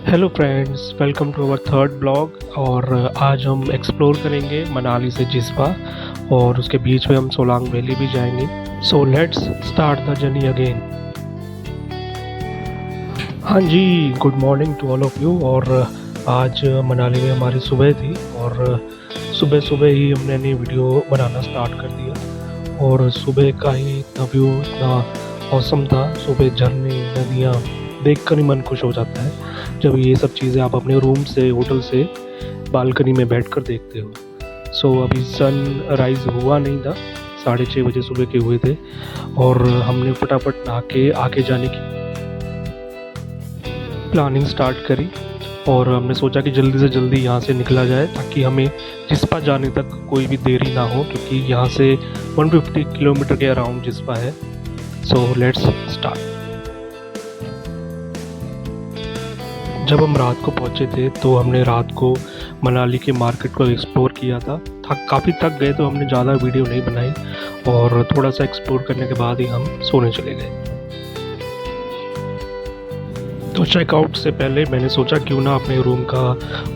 Hello friends, welcome to our third blog. और आज हम एक्सप्लोर करेंगे मनाली से जिस्पा और उसके बीच में हम सोलांग वैली भी जाएंगे। So let's start the journey again. हाँ जी, good morning to all of you. और आज मनाली में हमारी सुबह थी और सुबह सुबह ही हमने नई वीडियो बनाना स्टार्ट कर दिया। और सुबह का ही इतना व्यू, इतना औसम था। सुबह झरने, नदियाँ देख कर ही मन खुश हो जाता है जब ये सब चीज़ें आप अपने रूम से, होटल से, बालकनी में बैठकर देखते हो। सो अभी सन राइज हुआ नहीं था, 6:30 बजे सुबह के हुए थे। और हमने फटाफट नहा के आगे जाने की प्लानिंग स्टार्ट करी। और हमने सोचा कि जल्दी से जल्दी यहाँ से निकला जाए ताकि हमें जिस्पा जाने तक कोई भी देरी ना हो, क्योंकि यहाँ से 150 किलोमीटर के अराउंड जिस्पा है। सो लेट्स स्टार्ट। जब हम रात को पहुँचे थे तो हमने रात को मनाली के मार्केट को एक्सप्लोर किया था। काफ़ी थक गए तो हमने ज़्यादा वीडियो नहीं बनाई और थोड़ा सा एक्सप्लोर करने के बाद ही हम सोने चले गए। तो चेकआउट से पहले मैंने सोचा क्यों ना अपने रूम का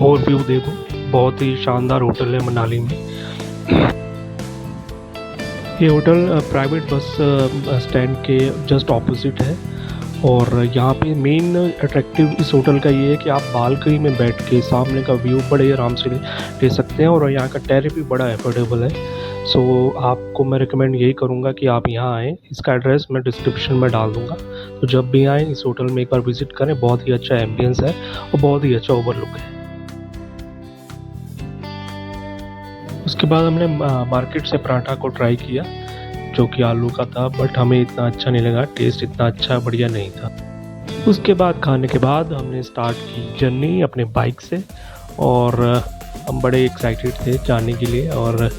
ओवरव्यू दे दूँ। बहुत ही शानदार होटल है मनाली में। ये होटल प्राइवेट बस स्टैंड के जस्ट ऑपोजिट है। और यहाँ पे मेन अट्रैक्टिव इस होटल का ये है कि आप बालकनी में बैठ के सामने का व्यू बड़े आराम से ले सकते हैं। और यहाँ का टैरिफ भी बड़ा अफोर्डेबल है। सो आपको मैं रिकमेंड यही करूँगा कि आप यहाँ आएँ। इसका एड्रेस मैं डिस्क्रिप्शन में डाल दूँगा, तो जब भी आएँ इस होटल में एक बार विज़िट करें। बहुत ही अच्छा एम्बियंस है और बहुत ही अच्छा ओवरलुक है। उसके बाद हमने मार्केट से पराठा को ट्राई किया, जो कि आलू का था, बट हमें इतना अच्छा नहीं लगा। टेस्ट इतना अच्छा बढ़िया नहीं था। उसके बाद खाने के बाद हमने स्टार्ट की जर्नी अपने बाइक से। और हम बड़े एक्साइटेड थे जाने के लिए। और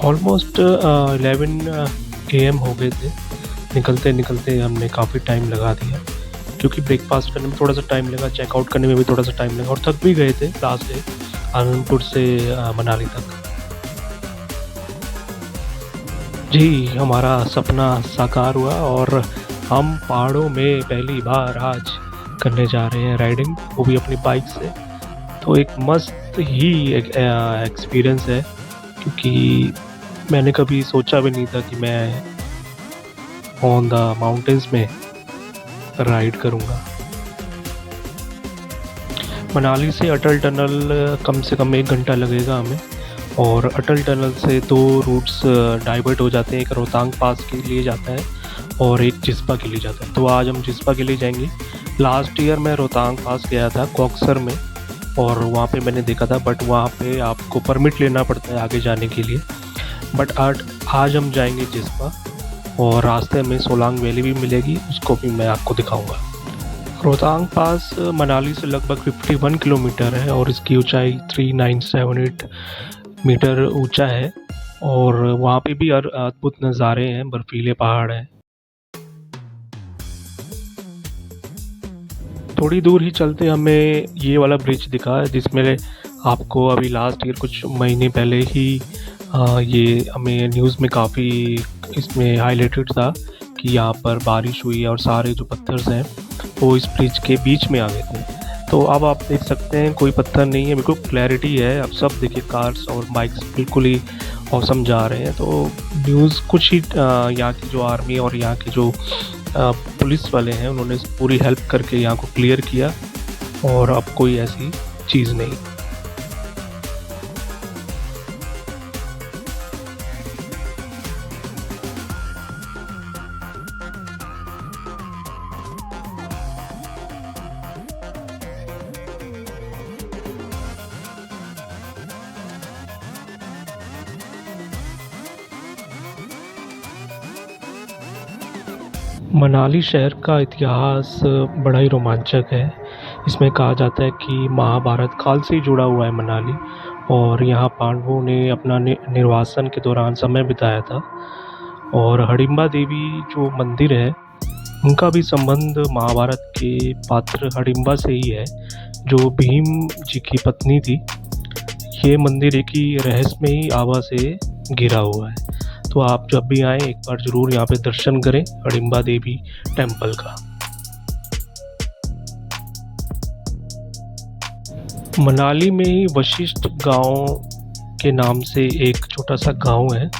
ऑलमोस्ट 11 AM हो गए थे। निकलते निकलते हमने काफ़ी टाइम लगा दिया, क्योंकि ब्रेकफास्ट करने में थोड़ा सा टाइम लगा, चेकआउट करने में भी थोड़ा सा टाइम लगा और थक भी गए थे लास्ट डे आनंदपुर से मनाली तक। जी, हमारा सपना साकार हुआ और हम पहाड़ों में पहली बार आज करने जा रहे हैं राइडिंग, वो भी अपनी बाइक से। तो एक मस्त ही एक्सपीरियंस है, क्योंकि मैंने कभी सोचा भी नहीं था कि मैं ऑन द माउंटेन्स में राइड करूँगा। मनाली से अटल टनल कम से कम 1 घंटा लगेगा हमें। और अटल टनल से 2 रूट्स डाइवर्ट हो जाते हैं। एक रोहतांग पास के लिए जाता है और एक जिस्पा के लिए जाता है। तो आज हम जिस्पा के लिए जाएंगे। लास्ट ईयर मैं रोहतांग पास गया था कॉक्सर में, और वहाँ पे मैंने देखा था, बट वहाँ पे आपको परमिट लेना पड़ता है आगे जाने के लिए। बट आज हम जाएंगे जिस्पा, और रास्ते में सोलांग वैली भी मिलेगी, उसको भी मैं आपको दिखाऊँगा। रोहतांग पास मनाली से लगभग 51 किलोमीटर है और इसकी ऊंचाई 3978 मीटर ऊंचा है। और वहाँ पे भी अद्भुत नज़ारे हैं, बर्फीले पहाड़ हैं। थोड़ी दूर ही चलते हमें ये वाला ब्रिज दिखा, जिसमें आपको अभी लास्ट ईयर कुछ महीने पहले ही ये हमें न्यूज़ में काफ़ी इसमें हाईलाइटेड था कि यहाँ पर बारिश हुई है और सारे जो पत्थर हैं वो इस ब्रिज के बीच में आ गए थे। तो अब आप देख सकते हैं कोई पत्थर नहीं है, बिल्कुल क्लैरिटी है। अब सब देखिए कार्स और बाइक्स बिल्कुल ही औसम जा रहे हैं। तो न्यूज़ कुछ ही यहाँ की जो आर्मी और यहाँ के जो पुलिस वाले हैं, उन्होंने पूरी हेल्प करके यहाँ को क्लियर किया और अब कोई ऐसी चीज़ नहीं। मनाली शहर का इतिहास बड़ा ही रोमांचक है। इसमें कहा जाता है कि महाभारत काल से ही जुड़ा हुआ है मनाली, और यहाँ पांडवों ने अपना निर्वासन के दौरान समय बिताया था। और हडिम्बा देवी जो मंदिर है, उनका भी संबंध महाभारत के पात्र हडिम्बा से ही है, जो भीम जी की पत्नी थी। ये मंदिर एक ही रहस्यमयी आभा से घिरा हुआ है। तो आप जब भी आएँ एक बार ज़रूर यहाँ पे दर्शन करें हडिम्बा देवी टेम्पल का। मनाली में ही वशिष्ठ गाँव के नाम से एक छोटा सा गाँव है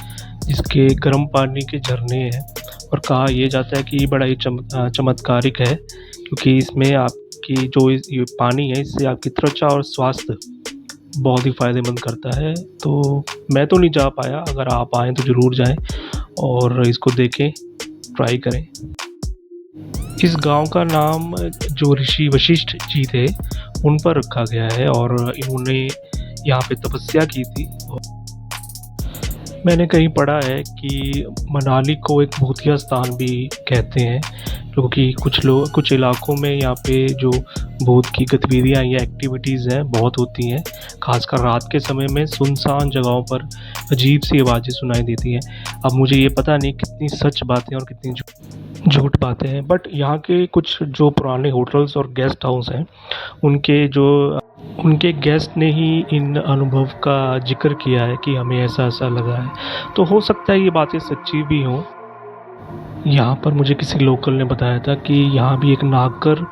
जिसके गर्म पानी के झरने हैं और कहा यह जाता है कि ये बड़ा ही चमत्कारिक है क्योंकि इसमें आपकी जो ये पानी है इससे आपकी त्वचा और स्वास्थ्य बहुत ही फ़ायदेमंद करता है। तो मैं तो नहीं जा पाया, अगर आप आएँ तो ज़रूर जाएँ और इसको देखें, ट्राई करें। इस गांव का नाम जो ऋषि वशिष्ठ जी थे उन पर रखा गया है और इन्होंने यहाँ पे तपस्या की थी। मैंने कहीं पढ़ा है कि मनाली को एक भूतिया स्थान भी कहते हैं क्योंकि कुछ इलाकों में यहाँ पे जो भूत की गतिविधियाँ या एक्टिविटीज़ हैं बहुत होती हैं। खासकर रात के समय में सुनसान जगहों पर अजीब सी आवाज़ें सुनाई देती हैं। अब मुझे ये पता नहीं कितनी सच बातें और कितनी झूठ बातें हैं, बट यहाँ के कुछ जो पुराने होटल्स और गेस्ट हाउस हैं उनके गेस्ट ने ही इन अनुभव का जिक्र किया है कि हमें ऐसा ऐसा लगा है। तो हो सकता है ये बातें सच्ची भी हों। यहाँ पर मुझे किसी लोकल ने बताया था कि यहाँ भी एक नागकर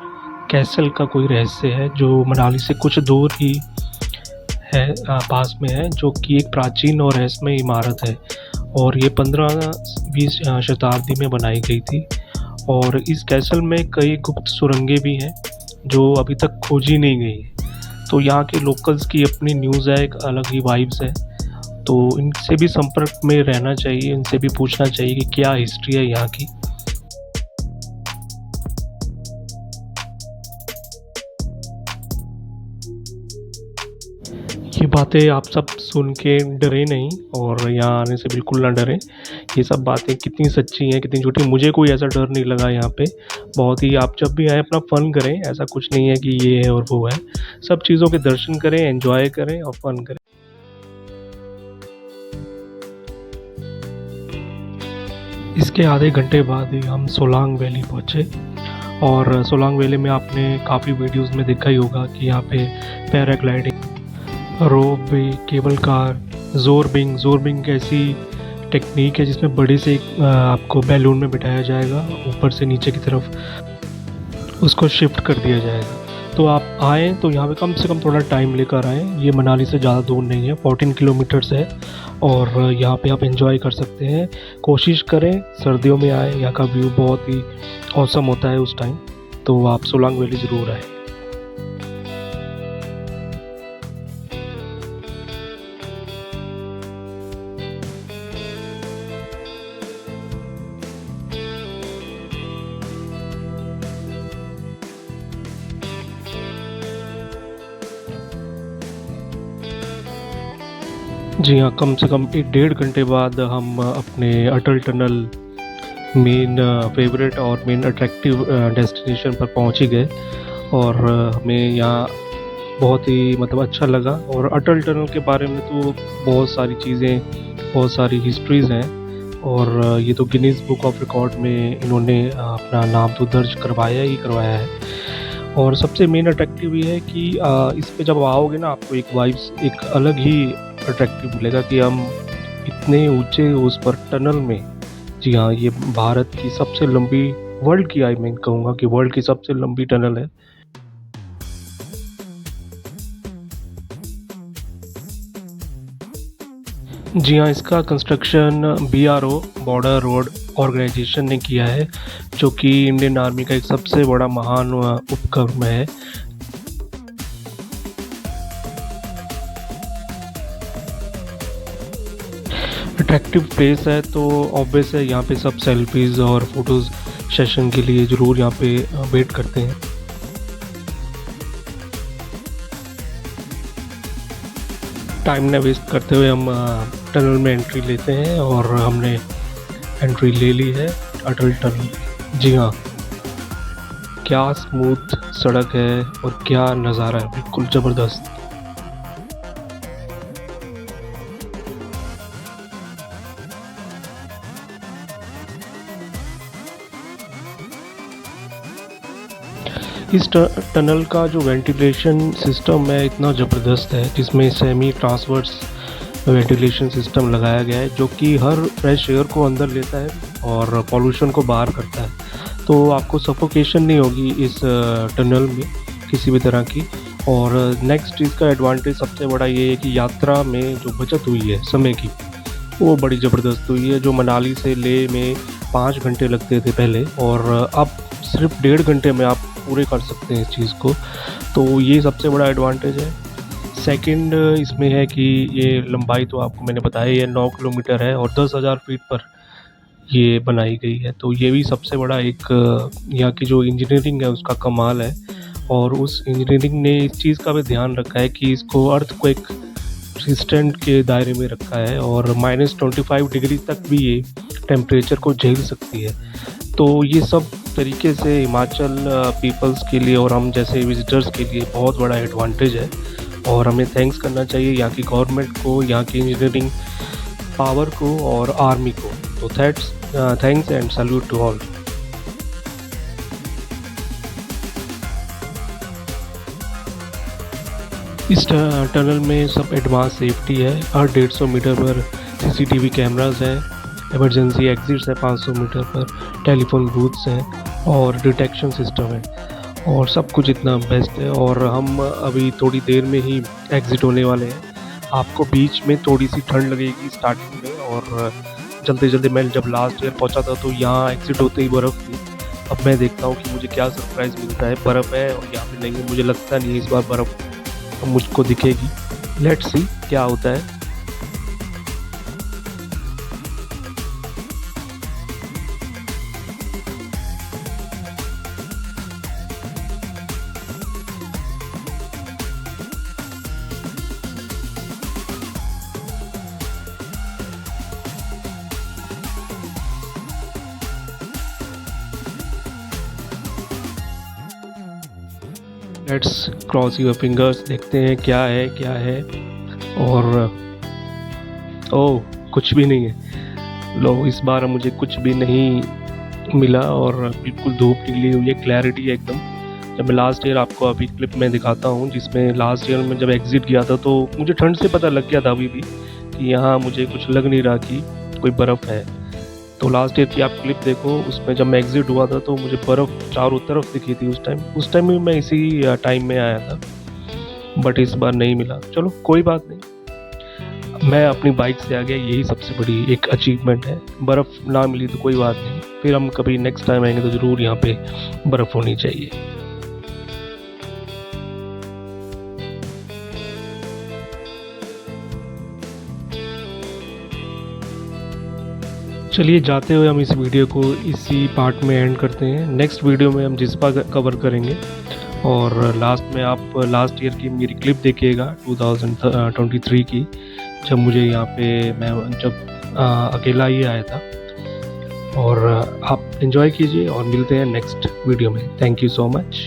कैसल का कोई रहस्य है जो मनाली से कुछ दूर ही है, पास में है, जो कि एक प्राचीन और रहस्यमय इमारत है और ये 15-20 शताब्दी में बनाई गई थी। और इस कैसल में कई गुप्त सुरंगें भी हैं जो अभी तक खोजी नहीं गई हैं। तो यहाँ के लोकल्स की अपनी न्यूज़ है, एक अलग ही वाइब्स है। तो इनसे भी संपर्क में रहना चाहिए, इनसे भी पूछना चाहिए कि क्या हिस्ट्री है यहाँ की। ये बातें आप सब सुन के डरे नहीं और यहाँ आने से बिल्कुल ना डरें। ये सब बातें कितनी सच्ची हैं कितनी झूठी, मुझे कोई ऐसा डर नहीं लगा यहाँ पे। बहुत ही, आप जब भी आएँ अपना फ़न करें, ऐसा कुछ नहीं है कि ये है और वो है। सब चीज़ों के दर्शन करें, एंजॉय करें और फ़न करें। इसके आधे घंटे बाद ही हम सोलांग वैली पहुँचे और सोलांग वैली में आपने काफ़ी वीडियोज़ में देखा ही होगा कि यहाँ पे पैराग्लाइडिंग, रोप वे, केबल कार, ज़ोरबिंग ऐसी टेक्निक है जिसमें बड़े से आपको बैलून में बिठाया जाएगा, ऊपर से नीचे की तरफ उसको शिफ्ट कर दिया जाएगा। तो आप आएँ तो यहाँ पे कम से कम थोड़ा टाइम लेकर आएँ। ये मनाली से ज़्यादा दूर नहीं है, 14 किलोमीटर्स है और यहाँ पे आप एंजॉय कर सकते हैं। कोशिश करें सर्दियों में आएँ, यहाँ का व्यू बहुत ही औसम होता है उस टाइम। तो आप सोलांग वैली ज़रूर आएँ। जी हाँ, कम से कम 1-1.5 घंटे बाद हम अपने अटल टनल मेन फेवरेट और मेन अट्रैक्टिव डेस्टिनेशन पर पहुँच ही गए और हमें यहाँ बहुत ही अच्छा लगा। और अटल टनल के बारे में तो बहुत सारी चीज़ें, बहुत सारी हिस्ट्रीज़ हैं और ये तो गिनीज़ बुक ऑफ रिकॉर्ड में इन्होंने अपना नाम तो दर्ज करवाया है। और सबसे मेन अट्रैक्टिव ये है कि इस पे जब आओगे ना, आपको एक वाइब्स एक अलग ही अट्रैक्टिव मिलेगा कि हम इतने ऊंचे उस पर टनल में। जी हाँ, ये भारत की सबसे लंबी, वर्ल्ड की, मैं कहूँगा कि वर्ल्ड की सबसे लंबी टनल है। जी हाँ, इसका construction BRO, border road organisation ने किया है, जो कि इंडियन आर्मी का एक सबसे बड़ा महान उपक्रम है। अट्रैक्टिव प्लेस है तो ऑब्वियस है यहाँ पे सब सेल्फीज़ और फोटोज़ सेशन के लिए ज़रूर यहाँ पे वेट करते हैं। टाइम न वेस्ट करते हुए हम टनल में एंट्री लेते हैं और हमने एंट्री ले ली है अटल टनल। जी हाँ, क्या स्मूथ सड़क है और क्या नज़ारा है, बिल्कुल ज़बरदस्त। इस टनल का जो वेंटिलेशन सिस्टम है इतना ज़बरदस्त है, जिसमें सेमी ट्रांसवर्स वेंटिलेशन सिस्टम लगाया गया है जो कि हर फ्रेश एयर को अंदर लेता है और पॉल्यूशन को बाहर करता है। तो आपको सफोकेशन नहीं होगी इस टनल में किसी भी तरह की। और नेक्स्ट इसका एडवांटेज सबसे बड़ा ये है कि यात्रा में जो बचत हुई है समय की, वो बड़ी ज़बरदस्त हुई है। जो मनाली से लेह में 5 घंटे लगते थे पहले, और अब सिर्फ 1.5 घंटे में आप पूरे कर सकते हैं इस चीज़ को। तो ये सबसे बड़ा एडवांटेज है। सेकंड इसमें है कि ये लंबाई तो आपको मैंने बताया, ये 9 किलोमीटर है और 10,000 फीट पर ये बनाई गई है। तो ये भी सबसे बड़ा एक यहाँ की जो इंजीनियरिंग है उसका कमाल है। और उस इंजीनियरिंग ने इस चीज़ का भी ध्यान रखा है कि इसको अर्थक्वेक रेजिस्टेंट के दायरे में रखा है, और -25 डिग्री तक भी ये टेम्परेचर को झेल सकती है। तो ये सब तरीके से हिमाचल पीपल्स के लिए और हम जैसे विजिटर्स के लिए बहुत बड़ा एडवांटेज है, और हमें थैंक्स करना चाहिए यहाँ की गवर्नमेंट को, यहाँ की इंजीनियरिंग पावर को और आर्मी को। तो thanks and salute to all. इस टनल में सब एडवांस सेफ्टी है। हर 150 मीटर पर सीसीटीवी कैमरास हैं, इमरजेंसी एग्जिट्स हैं 500 मीटर पर, टेलीफोन बूथ्स हैं और डिटेक्शन सिस्टम है, और सब कुछ इतना बेस्ट है। और हम अभी थोड़ी देर में ही एग्ज़िट होने वाले हैं। आपको बीच में थोड़ी सी ठंड लगेगी स्टार्टिंग में, और जल्दी जल्दी मैं जब लास्ट ईयर पहुंचा था तो यहाँ एग्ज़िट होते ही बर्फ़ थी। अब मैं देखता हूँ कि मुझे क्या सरप्राइज़ मिलता है। बर्फ़ है और यहाँ पे नहीं है, मुझे लगता नहीं है इस बार बर्फ़ मुझको दिखेगी। लेट्स सी क्या होता है। लेट्स क्रॉस योर फिंगर्स, देखते हैं क्या है। और ओह, कुछ भी नहीं है। लो, इस बार मुझे कुछ भी नहीं मिला और बिल्कुल धूप निकली हुई है, क्लैरिटी है एकदम। जब मैं लास्ट ईयर आपको अभी क्लिप में दिखाता हूँ जिसमें लास्ट ईयर में जब एग्ज़िट किया था, तो मुझे ठंड से पता लग गया था अभी भी कि यहाँ मुझे कुछ लग नहीं रहा कि कोई बर्फ़ है। तो लास्ट ईयर की आप क्लिप देखो, उसमें जब मैं एग्ज़िट हुआ था तो मुझे बर्फ़ चारों तरफ दिखी थी उस टाइम भी मैं इसी टाइम में आया था, बट इस बार नहीं मिला। चलो कोई बात नहीं, मैं अपनी बाइक से आ गया, यही सबसे बड़ी एक अचीवमेंट है। बर्फ़ ना मिली तो कोई बात नहीं, फिर हम कभी नेक्स्ट टाइम आएंगे तो ज़रूर यहाँ पे बर्फ़ होनी चाहिए। चलिए, जाते हुए हम इस वीडियो को इसी पार्ट में एंड करते हैं। नेक्स्ट वीडियो में हम जिस्पा कवर करेंगे, और लास्ट में आप लास्ट ईयर की मेरी क्लिप देखिएगा 2023 की, जब मुझे यहाँ पे मैं जब अकेला ही आया था। और आप एंजॉय कीजिए और मिलते हैं नेक्स्ट वीडियो में। Thank you so much.